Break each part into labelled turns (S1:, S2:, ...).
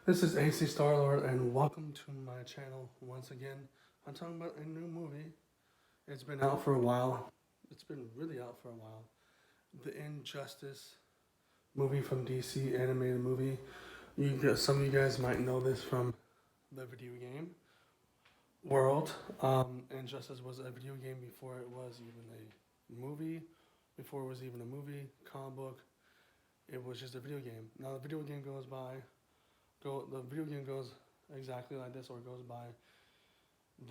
S1: This is AC Starlord, and welcome to my channel once again. I'm talking about a new movie. It's been out for a while. It's been really out for a while. The Injustice movie from DC, animated movie. Some of you guys might know this from the video game world. Injustice was a video game before it was even a movie. Before it was even a movie, comic book. It was just a video game. Now the video game the video game goes exactly like this, or goes by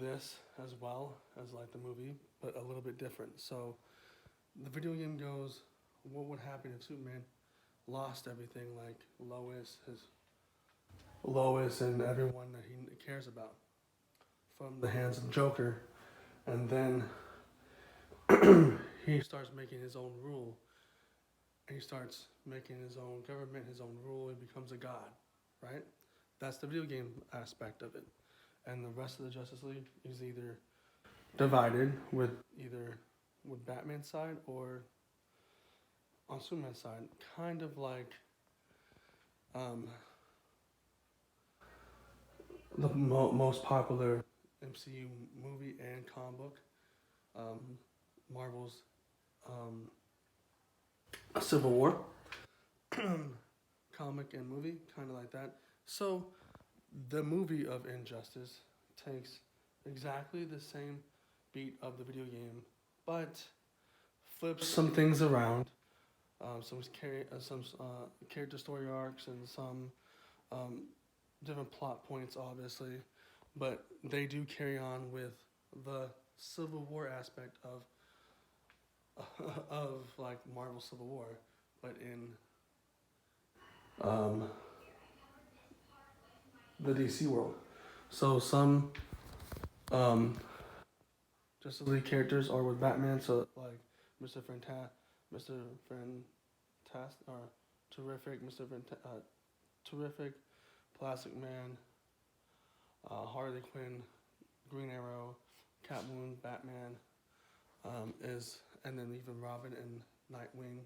S1: this as well as like the movie, but a little bit different. So the video game goes, what would happen if Superman lost everything, like Lois and everyone that he cares about, from the hands of Joker, and then he starts making his own rule. And he starts making his own government, his own rule. He becomes a god, right? That's the video game aspect of it. And the rest of the Justice League is either divided with Batman's side or on Superman's side, kind of like um, the most popular MCU movie and comic book, um, Marvel's um, Civil War comic and movie, kind of like that. So the movie of Injustice takes exactly the same beat of the video game, but flips some things around, some character story arcs and some um, different plot points, obviously, but they do carry on with the Civil War aspect of of like Marvel Civil War, but in um, the DC world. So some um, Justice League characters are with Batman, so like Mr. Mr. Fantastic, or Terrific, Terrific, Plastic Man, Harley Quinn, Green Arrow, Catwoman, Batman, and then even Robin and Nightwing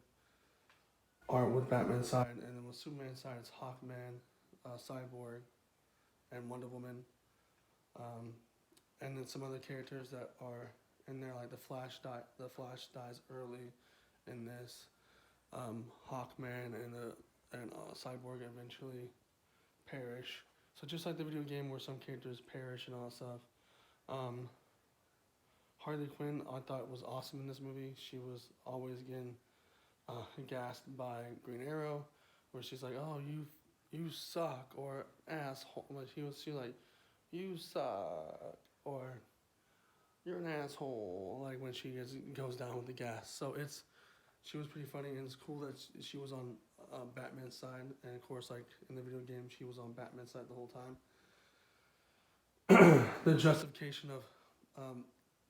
S1: are with Batman's side, and then with Superman's side, it's Hawkman, Cyborg, and Wonder Woman, um, and then some other characters that are in there, like The Flash dies early in this. Hawkman and Cyborg eventually perish. So just like the video game where some characters perish and all that stuff. Um, Harley Quinn, I thought was awesome in this movie. She was always getting gassed by Green Arrow, where she's like, "Oh, you suck," or asshole. Like she like, "You suck," or "You're an asshole." Like when she goes down with the gas. So she was pretty funny, and it's cool that she was on Batman's side, and of course, like in the video game, she was on Batman's side the whole time. The justification of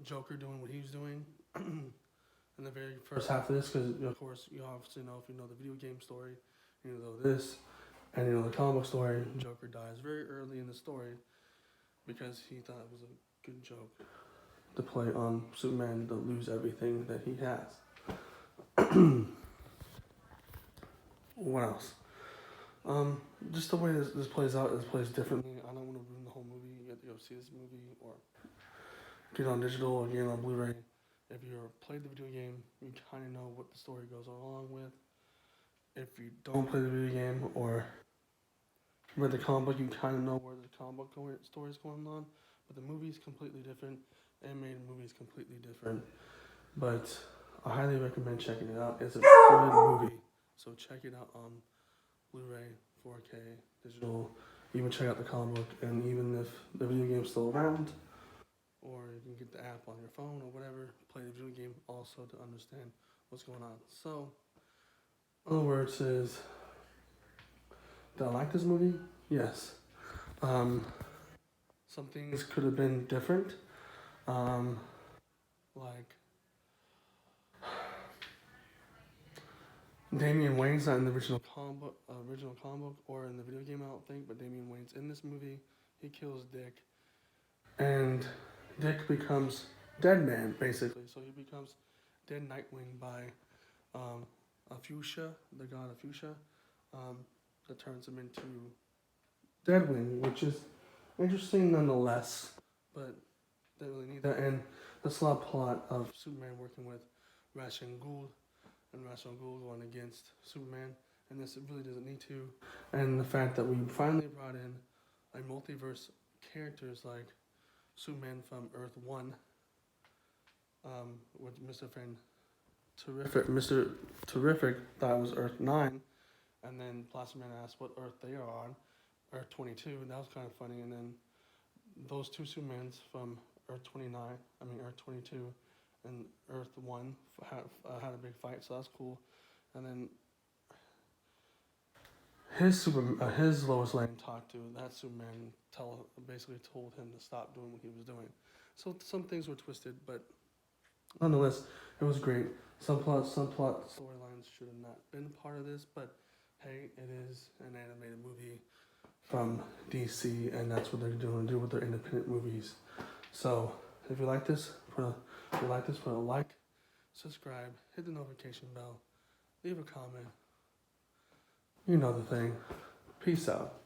S1: Joker doing what he was doing in the very first half of this, because of course you obviously know, if you know the video game story, you know this, and you know the comic book story. Joker dies very early in the story because he thought it was a good joke to play on Superman to lose everything that he has. What else? Just the way this plays out, this plays differently. I don't want to ruin the whole movie. You have to go see this movie or get on digital or get on Blu-ray. If you've played the video game, you kind of know what the story goes along with. If you don't play the video game or read the comic book, you kind of know where the comic book story is going on. But the movie is completely different. Animated movie is completely different. But I highly recommend checking it out. It's a good movie. So check it out on Blu-ray, 4K, digital. Even check out the comic book. And even if the video game's still around, or you can get the app on your phone or whatever, play the video game also to understand what's going on. So, in other words, is, did I like this movie? Yes. Um, some things could have been different. Like Damian Wayne's not in the original comic book, or in the video game, I don't think. But Damian Wayne's in this movie. He kills Dick, and Dick becomes Dead Man basically. So he becomes Dead Nightwing by Fuchsia, the god of Fuchsia, that turns him into Deadwing, which is interesting nonetheless, but didn't really need that. And the slot plot of Superman working with Ra's al Ghul and Ra's al Ghul going against Superman, and this really doesn't need to. And the fact that we finally brought in a multiverse characters like Superman from Earth 1, with Mr. Terrific thought it was Earth 9, and then Plastic Man asked what Earth they are on, Earth 22, and that was kind of funny. And then those two Supermans from Earth 29, Earth 22, and Earth 1 had a big fight, so that's cool. And then his Lois Lane talked to that Superman, basically told him to stop doing what he was doing. So some things were twisted, but nonetheless, it was great. Subplot storylines should have not been part of this, but hey, it is an animated movie from DC, and that's what they're doing, do with their independent movies. So if you like this, put a like, subscribe, hit the notification bell, leave a comment. You know the thing. Peace out.